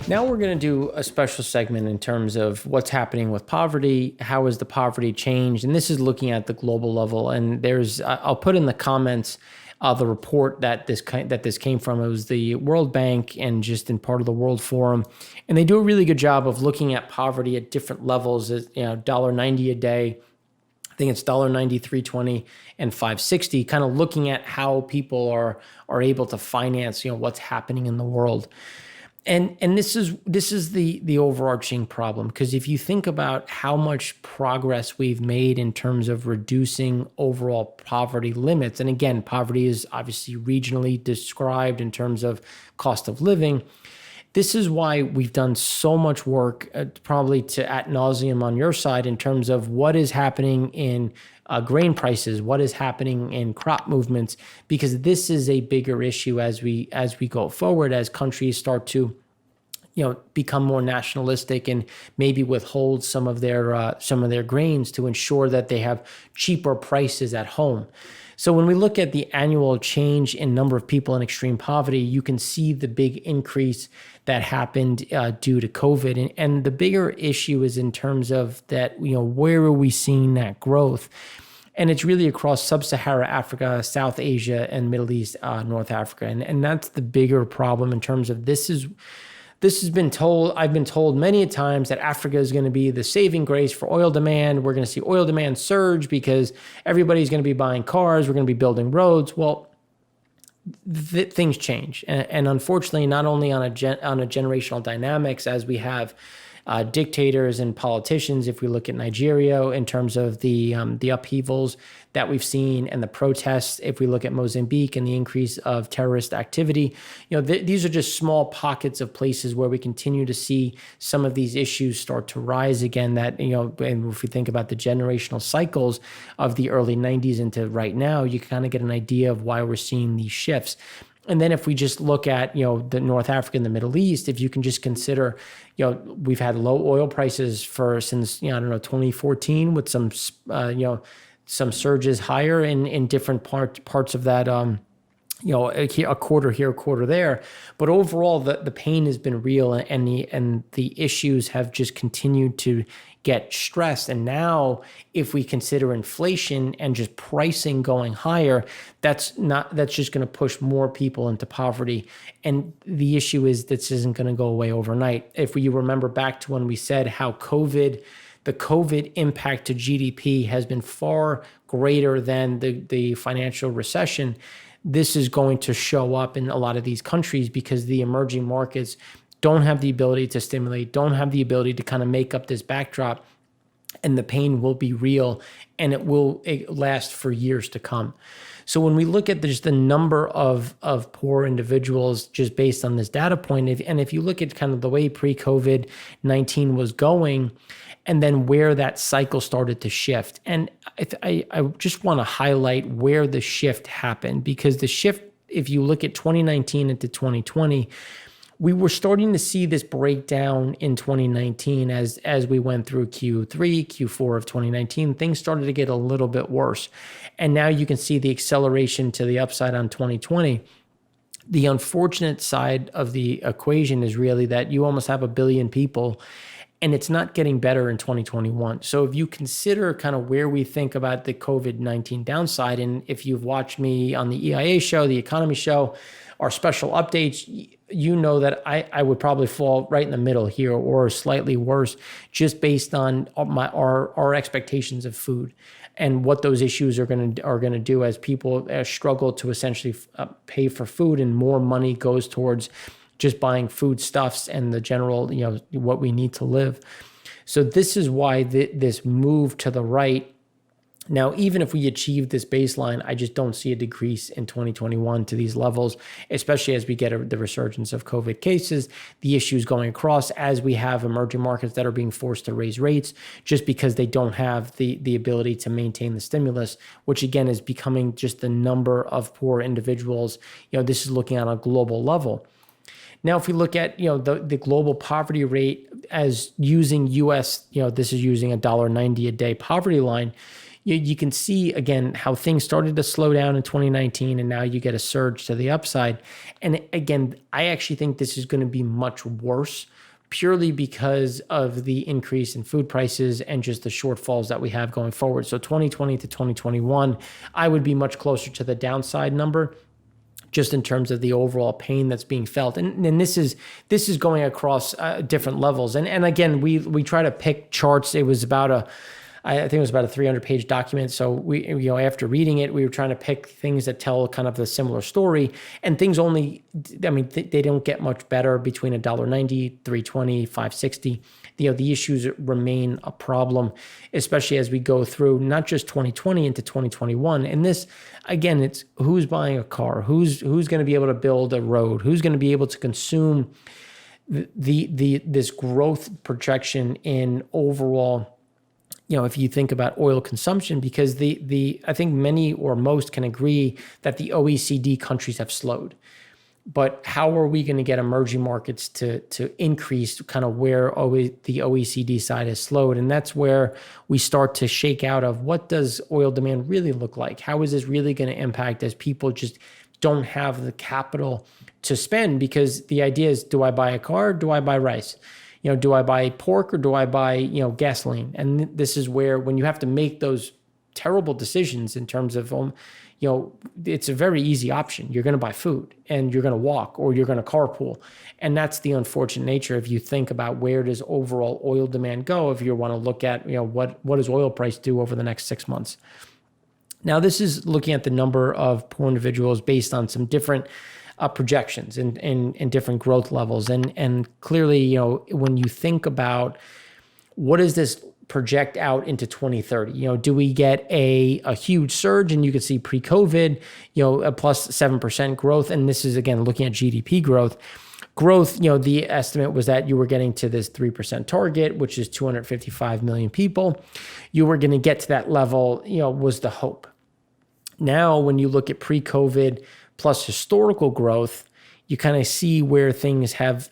Now we're going to do a special segment in terms of what's happening with poverty, how has the poverty changed, and this is looking at the global level. And I'll put in the comments the report that this came from. It was the World Bank and just in part of the World Forum, and they do a really good job of looking at poverty at different levels. $1.90 a day. I think it's $1.90, $3.20, and $5.60. Kind of looking at how people are able to finance what's happening in the world. And this is the overarching problem, because if you think about how much progress we've made in terms of reducing overall poverty limits, and again, poverty is obviously regionally described in terms of cost of living. This is why we've done so much work, probably to ad nauseum on your side, in terms of what is happening in grain prices, what is happening in crop movements, because this is a bigger issue as we go forward, as countries start to become more nationalistic and maybe withhold some of their grains to ensure that they have cheaper prices at home. So when we look at the annual change in number of people in extreme poverty, you can see the big increase that happened due to COVID. And the bigger issue is in terms of that, where are we seeing that growth? And it's really across sub-Saharan Africa, South Asia, and Middle East, North Africa. And that's the bigger problem in terms of this has been told, I've been told many times that Africa is going to be the saving grace for oil demand. We're going to see oil demand surge because everybody's going to be buying cars. We're going to be building roads. Well, things change. And unfortunately, not only on a generational dynamics, as we have dictators and politicians, if we look at Nigeria in terms of the upheavals that we've seen and the protests, if we look at Mozambique and the increase of terrorist activity, these are just small pockets of places where we continue to see some of these issues start to rise again. That, and if we think about the generational cycles of the early 90s into right now, you kind of get an idea of why we're seeing these shifts. And then if we just look at, the North Africa and the Middle East, if you can just consider, we've had low oil prices since 2014, with some surges higher in different parts of that, a quarter here, a quarter there. But overall, the pain has been real, and the issues have just continued to get stressed. And now, if we consider inflation and just pricing going higher, that's just going to push more people into poverty. And the issue is this isn't going to go away overnight. If you remember back to when we said how the COVID impact to GDP has been far greater than the financial recession, this is going to show up in a lot of these countries because the emerging markets don't have the ability to stimulate, don't have the ability to kind of make up this backdrop, and the pain will be real, and it will last for years to come. So when we look at just the number of poor individuals just based on this data point, if you look at kind of the way pre-COVID-19 was going, and then where that cycle started to shift. And I just want to highlight where the shift happened, because the shift, if you look at 2019 into 2020, we were starting to see this breakdown in 2019 as we went through Q3, Q4 of 2019. Things started to get a little bit worse. And now you can see the acceleration to the upside on 2020. The unfortunate side of the equation is really that you almost have 1 billion people, and it's not getting better in 2021. So if you consider kind of where we think about the COVID-19 downside, and if you've watched me on the EIA show, the economy show, our special updates, you know that I would probably fall right in the middle here, or slightly worse, just based on our expectations of food and what those issues are going to do as people struggle to essentially pay for food, and more money goes towards just buying foodstuffs and the general, what we need to live. So this is why this move to the right. Now, even if we achieve this baseline, I just don't see a decrease in 2021 to these levels, especially as we get the resurgence of COVID cases, the issues going across, as we have emerging markets that are being forced to raise rates just because they don't have the ability to maintain the stimulus, which again is becoming just the number of poor individuals. This is looking at a global level. Now, if we look at, the global poverty rate as using US, this is using $1.90 a day poverty line, you can see again how things started to slow down in 2019, and now you get a surge to the upside. And again, I actually think this is going to be much worse, purely because of the increase in food prices and just the shortfalls that we have going forward. So 2020 to 2021, I would be much closer to the downside number, just in terms of the overall pain that's being felt. And this is going across different levels. And again, we try to pick charts. It was I think it was about a 300-page document. So we, after reading it, we were trying to pick things that tell kind of the similar story, and things they don't get much better between $1.90, $3.20, $5.60. The issues remain a problem, especially as we go through not just 2020 into 2021. And this, again, it's who's buying a car, who's going to be able to build a road, who's going to be able to consume this growth projection in overall. If you think about oil consumption, because I think many or most can agree that the OECD countries have slowed. But how are we going to get emerging markets to increase kind of where the OECD side has slowed? And that's where we start to shake out of what does oil demand really look like? How is this really going to impact as people just don't have the capital to spend? Because the idea is, do I buy a car? Do I buy rice? Do I buy pork or do I buy, gasoline? And this is where, when you have to make those terrible decisions in terms of, it's a very easy option. You're going to buy food and you're going to walk or you're going to carpool. And that's the unfortunate nature if you think about where does overall oil demand go, if you want to look at, what does oil price do over the next 6 months. Now, this is looking at the number of poor individuals based on some different projections and different growth levels. And clearly, when you think about what does this project out into 2030, do we get a huge surge? And you can see pre-COVID, a plus 7% growth. And this is, again, looking at GDP growth. The estimate was that you were getting to this 3% target, which is 255 million people. You were going to get to that level, was the hope. Now, when you look at pre-COVID plus historical growth, you kind of see where things have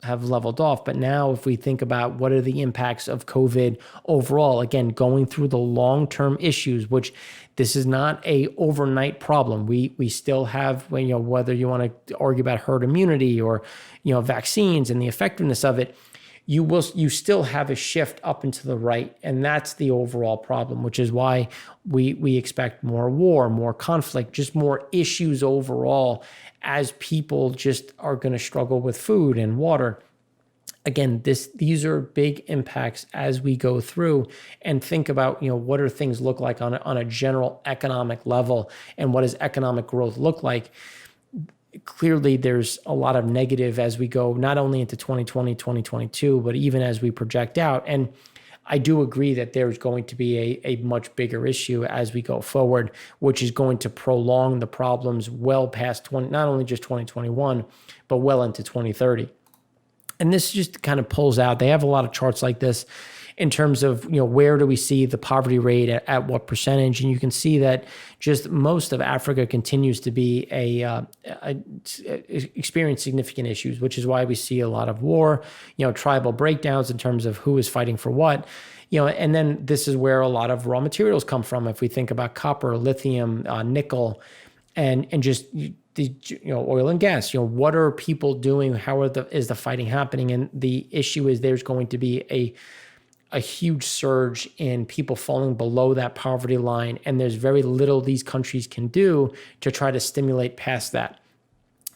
leveled off. But now, if we think about what are the impacts of COVID overall, again, going through the long-term issues, which this is not a overnight problem. We still have, whether you want to argue about herd immunity or, vaccines and the effectiveness of it, you still have a shift up and to the right. And that's the overall problem, which is why we expect more war, more conflict, just more issues overall, as people just are going to struggle with food and water. Again, these are big impacts as we go through and think about, what do things look like on a general economic level, and what does economic growth look like? Clearly, there's a lot of negative as we go, not only into 2020, 2022, but even as we project out. And I do agree that there's going to be a much bigger issue as we go forward, which is going to prolong the problems well past not only just 2021, but well into 2030. And this just kind of pulls out. They have a lot of charts like this in terms of, where do we see the poverty rate at what percentage? And you can see that just most of Africa continues to be experience significant issues, which is why we see a lot of war, tribal breakdowns in terms of who is fighting for what, and then this is where a lot of raw materials come from. If we think about copper, lithium, nickel, and just the oil and gas, what are people doing? How is the fighting happening? And the issue is there's going to be a huge surge in people falling below that poverty line. And there's very little these countries can do to try to stimulate past that.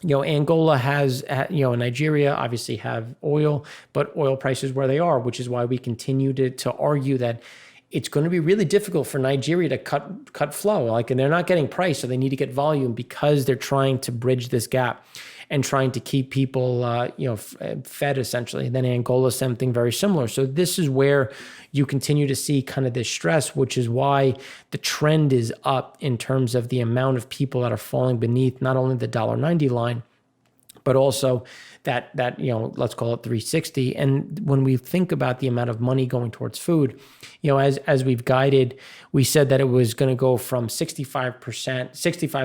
Angola has, Nigeria obviously have oil, but oil prices where they are, which is why we continue to argue that it's going to be really difficult for Nigeria to cut flow. And they're not getting price, so they need to get volume because they're trying to bridge this gap and trying to keep people, fed essentially. And then Angola, something very similar. So this is where you continue to see kind of this stress, which is why the trend is up in terms of the amount of people that are falling beneath not only the $1.90 line, but also that let's call it 360. And when we think about the amount of money going towards food, as we've guided, we said that it was going to go from 65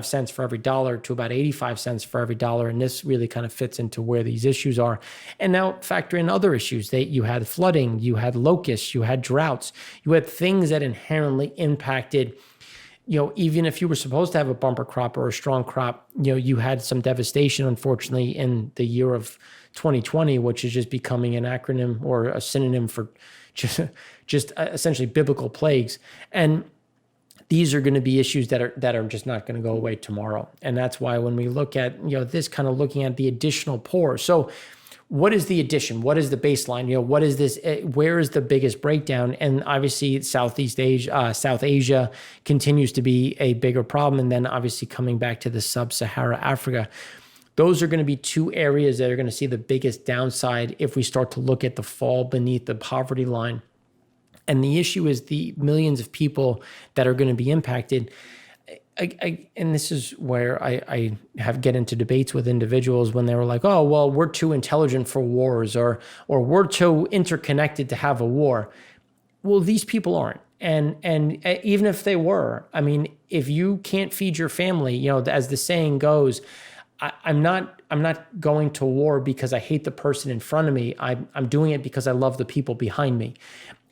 cents for every dollar to about 85 cents for every dollar. And this really kind of fits into where these issues are. And now factor in other issues that you had flooding, you had locusts, you had droughts, you had things that inherently impacted. Even if you were supposed to have a bumper crop or a strong crop, you had some devastation, unfortunately, in the year of 2020, which is just becoming an acronym or a synonym for just essentially biblical plagues. And these are going to be issues that are just not going to go away tomorrow. And that's why when we look at, this kind of looking at the additional pour. So what is the addition? What is the baseline? What is this? Where is the biggest breakdown? And obviously South Asia continues to be a bigger problem. And then obviously coming back to the sub-Sahara Africa, those are going to be two areas that are going to see the biggest downside if we start to look at the fall beneath the poverty line. And the issue is the millions of people that are going to be impacted. And this is where I get into debates with individuals when they were like, oh, well, we're too intelligent for wars, or we're too interconnected to have a war. Well, these people aren't. And even if they were, I mean, if you can't feed your family, as the saying goes, I'm not going to war because I hate the person in front of me. I'm doing it because I love the people behind me.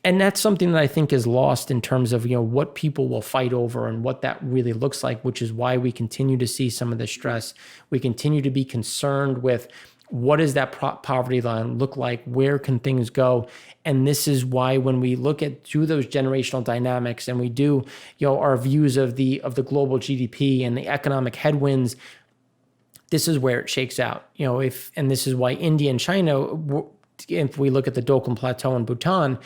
And that's something that I think is lost in terms of, what people will fight over and what that really looks like, which is why we continue to see some of the stress. We continue to be concerned with what does that poverty line look like? Where can things go? And this is why when we look through those generational dynamics and we do, our views of the global GDP and the economic headwinds, this is where it shakes out. And this is why India and China, if we look at the Doklam Plateau in Bhutan,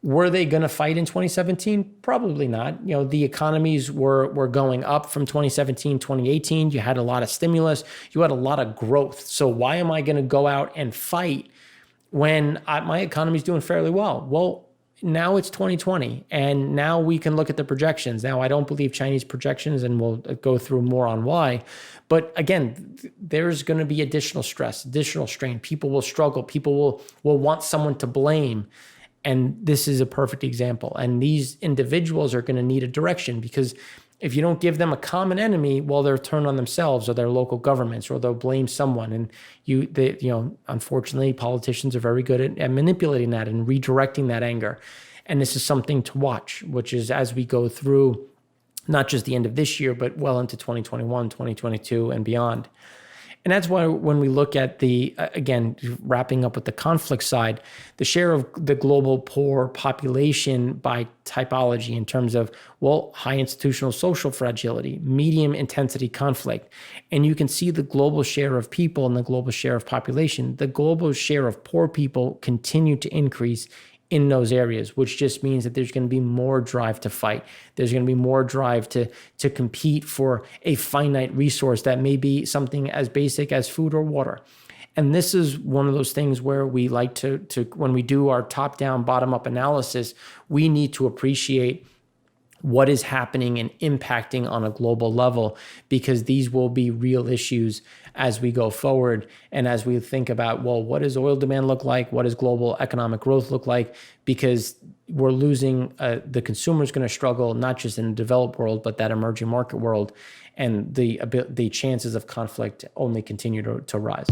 were they going to fight in 2017? Probably not. The economies were going up from 2017, 2018. You had a lot of stimulus. You had a lot of growth. So why am I going to go out and fight when my economy's doing fairly well? Well, now it's 2020, and now we can look at the projections. Now, I don't believe Chinese projections, and we'll go through more on why. But again, there's going to be additional stress, additional strain. People will struggle. People will want someone to blame. And this is a perfect example. And these individuals are going to need a direction, because if you don't give them a common enemy, well, they'll turn on themselves or their local governments, or they'll blame someone. And unfortunately, politicians are very good at manipulating that and redirecting that anger. And this is something to watch, which is as we go through not just the end of this year, but well into 2021, 2022 and beyond. And that's why when we look at again, wrapping up with the conflict side, the share of the global poor population by typology in terms of, high institutional social fragility, medium intensity conflict. And you can see the global share of people and the global share of population. The global share of poor people continue to increase in those areas, which just means that there's going to be more drive to fight. There's going to be more drive to compete for a finite resource that may be something as basic as food or water. And this is one of those things where we like to when we do our top-down, bottom-up analysis, we need to appreciate what is happening and impacting on a global level, because these will be real issues as we go forward. And as we think about, what does oil demand look like? What does global economic growth look like? Because we're losing, the consumer is going to struggle, not just in the developed world, but that emerging market world. And the chances of conflict only continue to rise.